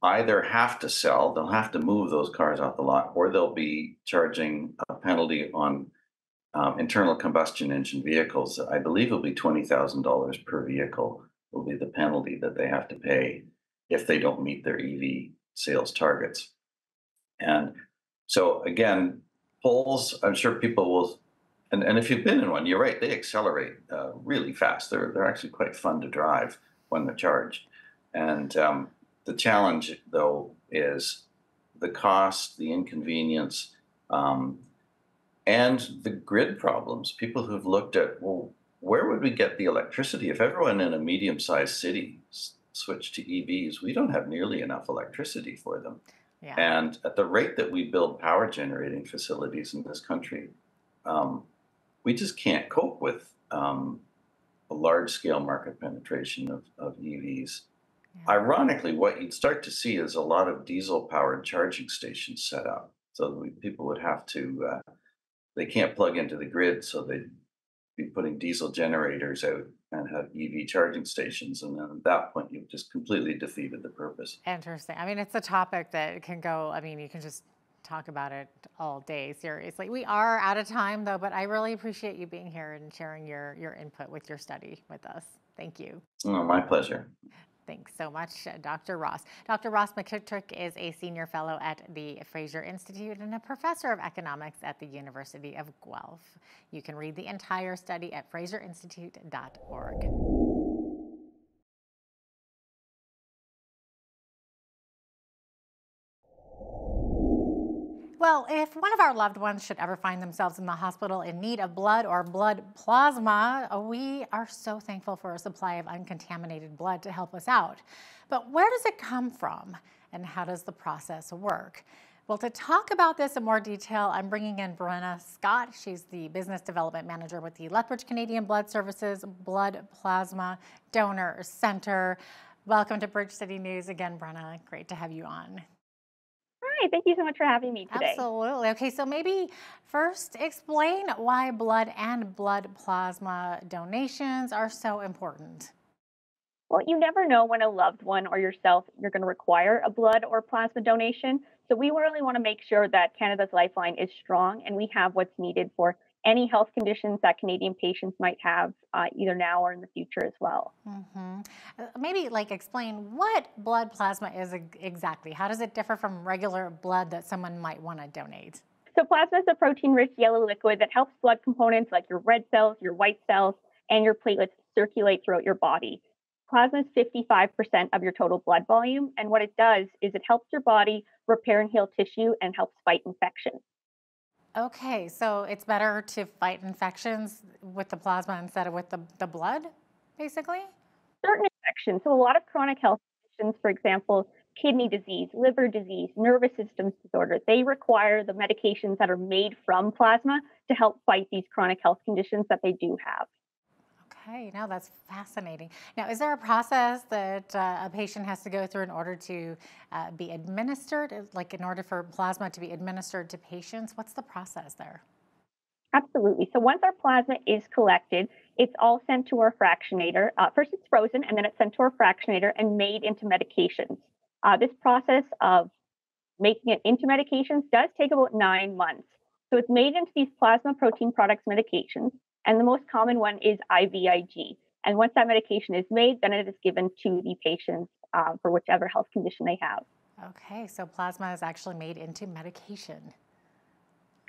either have to sell, they'll have to move those cars off the lot, or they'll be charging a penalty on internal combustion engine vehicles. I believe it'll be $20,000 per vehicle will be the penalty that they have to pay if they don't meet their EV sales targets. And so again, polls, I'm sure people will, and if you've been in one, you're right, they accelerate really fast. They're actually quite fun to drive when they're charged. And the challenge, though, is the cost, the inconvenience, and the grid problems. People who've looked at, well, where would we get the electricity? If everyone in a medium-sized city switch to EVs, we don't have nearly enough electricity for them. Yeah. And at the rate that we build power generating facilities in this country, we just can't cope with a large scale market penetration of EVs. Yeah. Ironically, what you'd start to see is a lot of diesel powered charging stations set up. So people would have to, they can't plug into the grid, so they'd be putting diesel generators out and have EV charging stations. And then at that point, you've just completely defeated the purpose. Interesting. I mean, it's a topic that can go, you can just talk about it all day, seriously. We are out of time, though, but I really appreciate you being here and sharing your input with your study with us. Thank you. Oh, my pleasure. Thanks so much, Dr. Ross. Dr. Ross McKittrick is a senior fellow at the Fraser Institute and a professor of economics at the University of Guelph. You can read the entire study at fraserinstitute.org. Well, if one of our loved ones should ever find themselves in the hospital in need of blood or blood plasma, we are so thankful for a supply of uncontaminated blood to help us out. But where does it come from, and how does the process work? Well, to talk about this in more detail, I'm bringing in Brenna Scott. She's the Business Development Manager with the Lethbridge Canadian Blood Services Blood Plasma Donor Center. Welcome to Bridge City News again, Brenna. Great to have you on. Hi, thank you so much for having me today. Absolutely. Okay, so maybe first explain why blood and blood plasma donations are so important. Well, you never know when a loved one or yourself, you're going to require a blood or plasma donation. So we really want to make sure that Canada's Lifeline is strong and we have what's needed for any health conditions that Canadian patients might have either now or in the future as well. Maybe explain what blood plasma is exactly. How does it differ from regular blood that someone might want to donate? So plasma is a protein-rich yellow liquid that helps blood components like your red cells, your white cells, and your platelets circulate throughout your body. Plasma is 55% of your total blood volume, and what it does is it helps your body repair and heal tissue and helps fight infections. Okay, so it's better to fight infections with the plasma instead of with the blood, basically? Certain infections, so a lot of chronic health conditions, for example, kidney disease, liver disease, nervous system disorders, they require the medications that are made from plasma to help fight these chronic health conditions that they do have. Okay, now that's fascinating. Now, is there a process that a patient has to go through in order to be administered, in order for plasma to be administered to patients? What's the process there? Absolutely. So once our plasma is collected, it's all sent to our fractionator. First, it's frozen, and then it's sent to our fractionator and made into medications. This process of making it into medications does take about 9 months. So it's made into these plasma protein products medications, and the most common one is IVIG. And once that medication is made, then it is given to the patients for whichever health condition they have. Okay, so plasma is actually made into medication.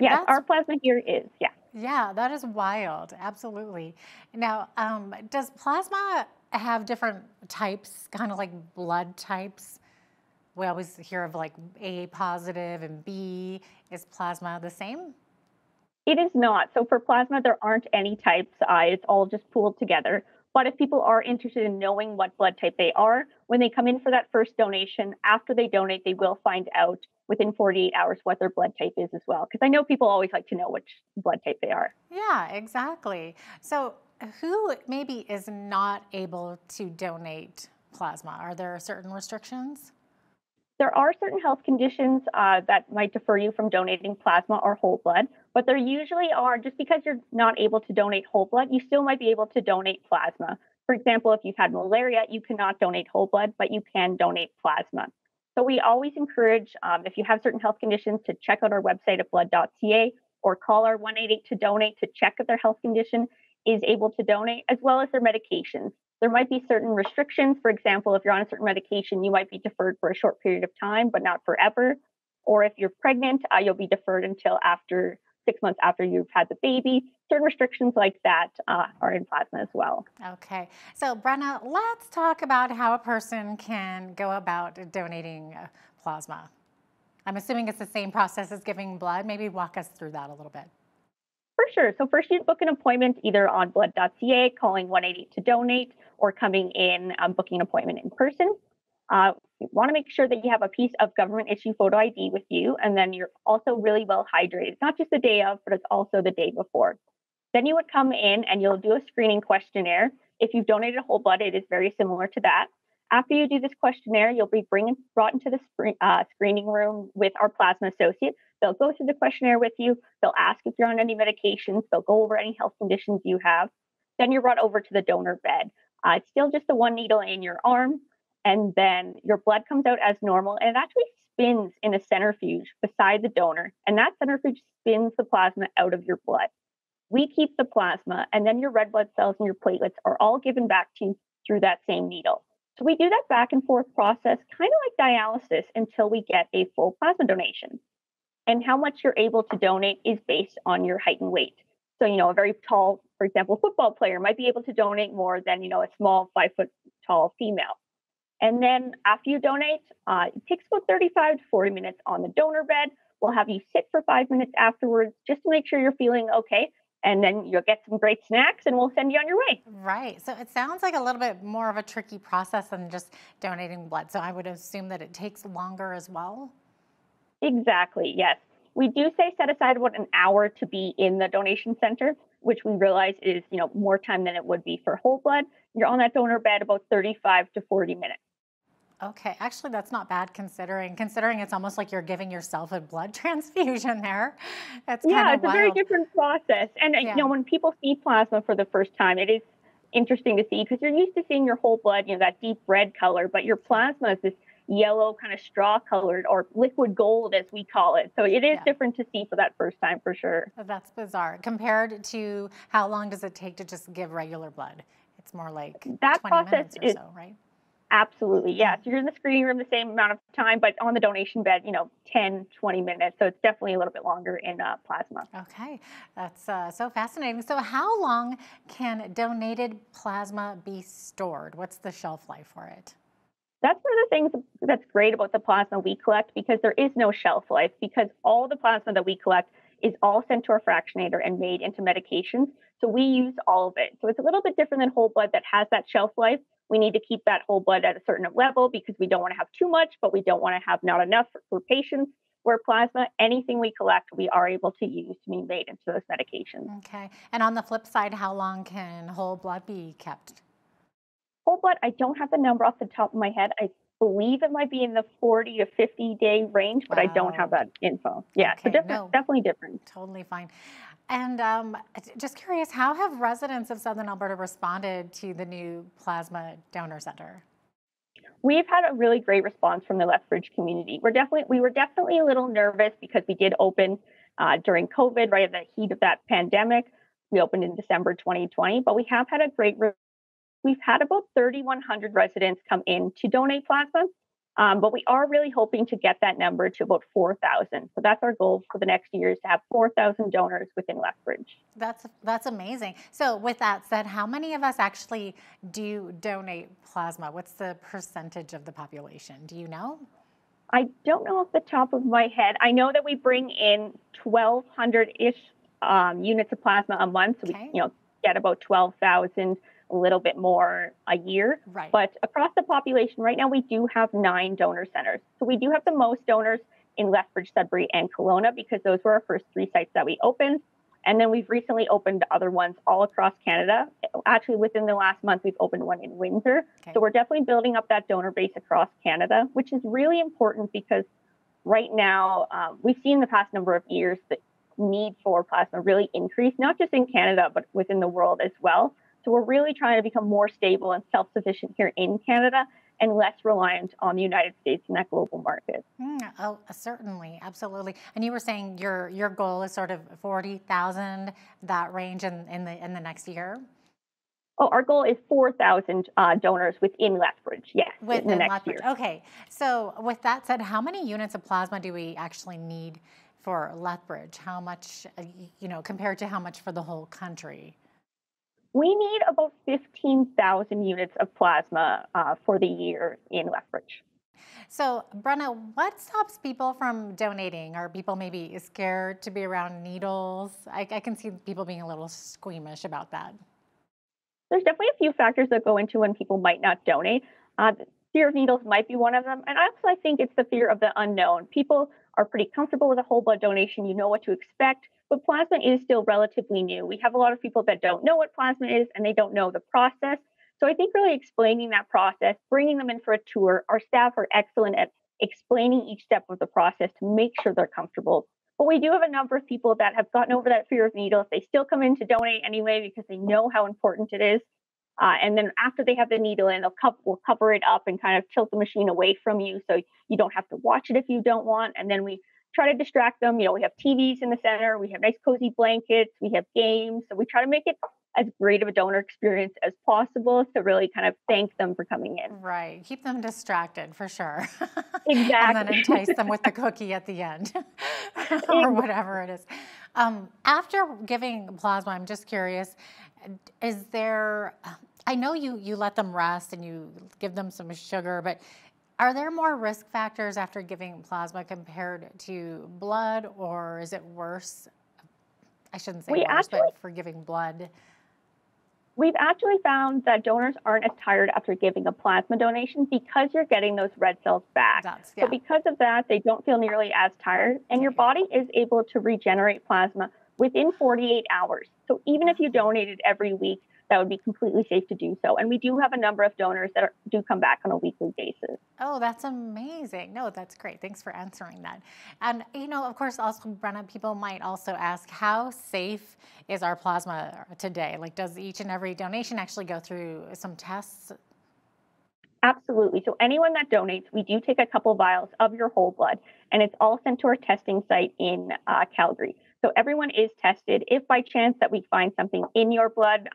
Yes, our plasma here is, yeah. Yeah, that is wild, absolutely. Now, does plasma have different types, kind of like blood types? We always hear of A positive and B. Is plasma the same? It is not. So for plasma, there aren't any types. It's all just pooled together. But if people are interested in knowing what blood type they are, when they come in for that first donation, after they donate, they will find out within 48 hours what their blood type is as well. Because I know people always like to know which blood type they are. Yeah, exactly. So who maybe is not able to donate plasma? Are there certain restrictions? There are certain health conditions that might defer you from donating plasma or whole blood, but there usually are, just because you're not able to donate whole blood, you still might be able to donate plasma. For example, if you've had malaria, you cannot donate whole blood, but you can donate plasma. So we always encourage, if you have certain health conditions, to check out our website at blood.ca or call our 188 to donate to check if their health condition is able to donate, as well as their medications. There might be certain restrictions. For example, if you're on a certain medication, you might be deferred for a short period of time, but not forever. Or if you're pregnant, you'll be deferred until after 6 months after you've had the baby. Certain restrictions like that are in plasma as well. Okay. So, Brenna, let's talk about how a person can go about donating plasma. I'm assuming it's the same process as giving blood. Maybe walk us through that a little bit. For sure. So first you'd book an appointment either on blood.ca, calling 188 to donate, or coming in, booking an appointment in person. You want to make sure that you have a piece of government issue photo ID with you, and then you're also really well hydrated, not just the day of, but it's also the day before. Then you would come in and you'll do a screening questionnaire. If you've donated whole blood, it is very similar to that. After you do this questionnaire, you'll be brought into the screening room with our plasma associate. They'll go through the questionnaire with you. They'll ask if you're on any medications. They'll go over any health conditions you have. Then you're brought over to the donor bed. It's still just the one needle in your arm. And then your blood comes out as normal. And it actually spins in a centrifuge beside the donor. And that centrifuge spins the plasma out of your blood. We keep the plasma, and then your red blood cells and your platelets are all given back to you through that same needle. So we do that back and forth process, kind of like dialysis, until we get a full plasma donation. And how much you're able to donate is based on your height and weight. So, a very tall, for example, football player might be able to donate more than, a small 5 foot tall female. And then after you donate, it takes about 35 to 40 minutes on the donor bed. We'll have you sit for 5 minutes afterwards just to make sure you're feeling okay. And then you'll get some great snacks and we'll send you on your way. Right. So it sounds like a little bit more of a tricky process than just donating blood. So I would assume that it takes longer as well. Exactly. Yes. We do say set aside about an hour to be in the donation center, which we realize is, more time than it would be for whole blood. You're on that donor bed about 35 to 40 minutes. Okay, actually that's not bad considering it's almost like you're giving yourself a blood transfusion there. That's kind of it's a very different process. And when people see plasma for the first time, it is interesting to see because you're used to seeing your whole blood, that deep red color, but your plasma is this yellow kind of straw colored or liquid gold as we call it. So it is different to see for that first time for sure. That's bizarre. Compared to how long does it take to just give regular blood? It's more like that 20 minutes or so, right? Absolutely, yeah. So you're in the screening room the same amount of time, but on the donation bed, 10, 20 minutes. So it's definitely a little bit longer in plasma. Okay, that's so fascinating. So how long can donated plasma be stored? What's the shelf life for it? That's one of the things that's great about the plasma we collect, because there is no shelf life, because all the plasma that we collect is all sent to our fractionator and made into medications. So we use all of it. So it's a little bit different than whole blood that has that shelf life. We need to keep that whole blood at a certain level because we don't want to have too much, but we don't want to have not enough for patients. Where plasma, anything we collect, we are able to use to be made into those medications. Okay. And on the flip side, how long can whole blood be kept? Whole blood, I don't have the number off the top of my head. I believe it might be in the 40 to 50 day range, but I don't have that info. Yeah, okay, so definitely different. Totally fine. And just curious, how have residents of Southern Alberta responded to the new plasma donor center? We've had a really great response from the Lethbridge community. We were definitely a little nervous because we did open during COVID, right at the heat of that pandemic. We opened in December 2020, but we have had a great. We've had about 3,100 residents come in to donate plasma, but we are really hoping to get that number to about 4,000. So that's our goal for the next year, is to have 4,000 donors within Lethbridge. That's amazing. So with that said, how many of us actually do donate plasma? What's the percentage of the population? Do you know? I don't know off the top of my head. I know that we bring in 1,200-ish units of plasma a month. So we get about 12,000. A little bit more a year. Right. But across the population right now, we do have 9 donor centers. So we do have the most donors in Lethbridge, Sudbury, and Kelowna, because those were our first 3 sites that we opened. And then we've recently opened other ones all across Canada. Actually, within the last month, we've opened one in Windsor. Okay. So we're definitely building up that donor base across Canada, which is really important because right now, we've seen the past number of years the need for plasma really increase, not just in Canada, but within the world as well. So we're really trying to become more stable and self-sufficient here in Canada and less reliant on the United States in that global market. Oh, certainly, absolutely. And you were saying your goal is sort of 40,000, that range in the next year? Oh, our goal is 4,000 donors within Lethbridge, yes, in the next year. Okay, so with that said, how many units of plasma do we actually need for Lethbridge? How much, compared to how much for the whole country? We need about 15,000 units of plasma for the year in Lethbridge. So, Brenna, what stops people from donating? Are people maybe scared to be around needles? I can see people being a little squeamish about that. There's definitely a few factors that go into when people might not donate. The fear of needles might be one of them. And also, I think it's the fear of the unknown. People are pretty comfortable with a whole blood donation. You know what to expect. But plasma is still relatively new. We have a lot of people that don't know what plasma is and they don't know the process. So I think really explaining that process, bringing them in for a tour, our staff are excellent at explaining each step of the process to make sure they're comfortable. But we do have a number of people that have gotten over that fear of needles. They still come in to donate anyway because they know how important it is. And then after they have the needle in, we'll cover it up and kind of tilt the machine away from you so you don't have to watch it if you don't want. And then we try to distract them. We have TVs in the center. We have nice cozy blankets. We have games. So we try to make it as great of a donor experience as possible to really kind of thank them for coming in. Right. Keep them distracted for sure. Exactly. And then entice them with the cookie at the end or whatever it is. After giving plasma, I'm just curious, is there, I know you let them rest and you give them some sugar, but are there more risk factors after giving plasma compared to blood, or is it worse? I shouldn't say worse, but for giving blood. We've actually found that donors aren't as tired after giving a plasma donation because you're getting those red cells back. So because of that, they don't feel nearly as tired, and your body is able to regenerate plasma within 48 hours. So even if you donated every week, that would be completely safe to do so. And we do have a number of donors that do come back on a weekly basis. Oh, that's amazing. No, that's great. Thanks for answering that. And, of course, also, Brenna, people might also ask, how safe is our plasma today? Like, does each and every donation actually go through some tests? Absolutely. So anyone that donates, we do take a couple vials of your whole blood, and it's all sent to our testing site in Calgary. So everyone is tested. If by chance that we find something in your blood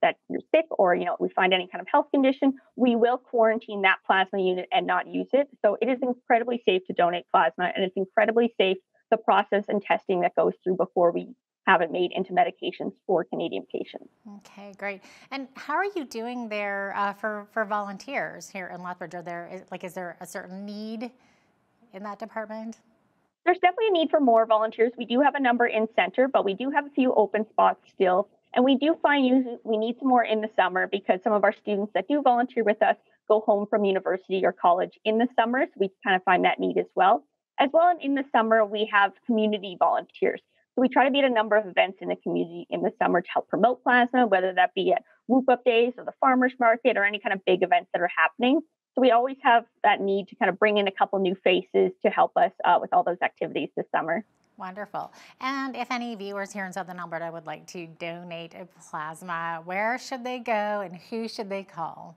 that you're sick, or we find any kind of health condition, we will quarantine that plasma unit and not use it. So it is incredibly safe to donate plasma, and it's incredibly safe, the process and testing that goes through before we have it made into medications for Canadian patients. Okay, great. And how are you doing there for volunteers here in Lethbridge? Is there a certain need in that department? There's definitely a need for more volunteers. We do have a number in center, but we do have a few open spots still. And we do find usually we need some more in the summer, because some of our students that do volunteer with us go home from university or college in the summer. So we kind of find that need as well. As well, in the summer, we have community volunteers. So we try to be at a number of events in the community in the summer to help promote plasma, whether that be at Whoop Up Days or the farmers market or any kind of big events that are happening. So we always have that need to kind of bring in a couple new faces to help us with all those activities this summer. Wonderful. And if any viewers here in Southern Alberta would like to donate a plasma, where should they go and who should they call?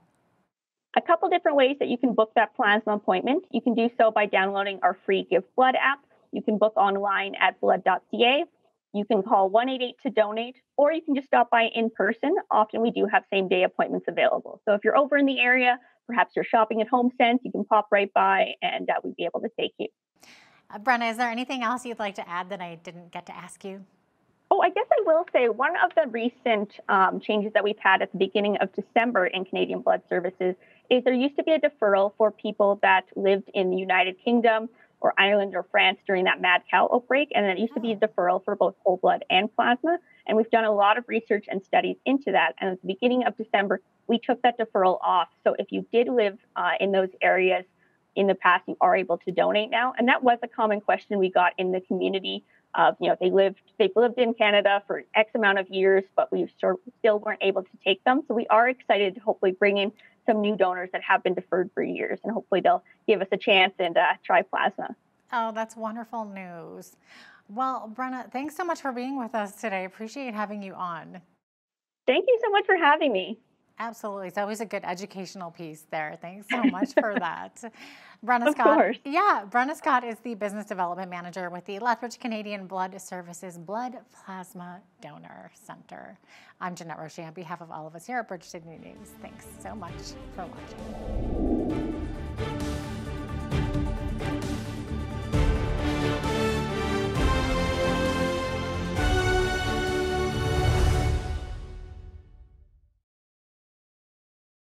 A couple different ways that you can book that plasma appointment. You can do so by downloading our free Give Blood app. You can book online at blood.ca. You can call 188 to donate, or you can just stop by in person. Often we do have same-day appointments available. So if you're over in the area, perhaps you're shopping at HomeSense, you can pop right by and we'd be able to take you. Brenna, is there anything else you'd like to add that I didn't get to ask you? Oh, I guess I will say one of the recent changes that we've had at the beginning of December in Canadian Blood Services is there used to be a deferral for people that lived in the United Kingdom or Ireland or France during that mad cow outbreak. And it used to be a deferral for both whole blood and plasma. And we've done a lot of research and studies into that. And at the beginning of December, we took that deferral off. So if you did live in those areas in the past, you are able to donate now. And that was a common question we got in the community of, they've lived in Canada for X amount of years, but we still weren't able to take them. So we are excited to hopefully bring in some new donors that have been deferred for years, and hopefully they'll give us a chance and try plasma. Oh, that's wonderful news. Well, Brenna, thanks so much for being with us today. Appreciate having you on. Thank you so much for having me. Absolutely. It's always a good educational piece there. Thanks so much for that. Brenna Of Scott. course. Yeah, Brenna Scott is the Business Development Manager with the Lethbridge Canadian Blood Services Blood Plasma Donor Center. I'm Jeanette Roche on behalf of all of us here at Bridge City News. Thanks so much for watching.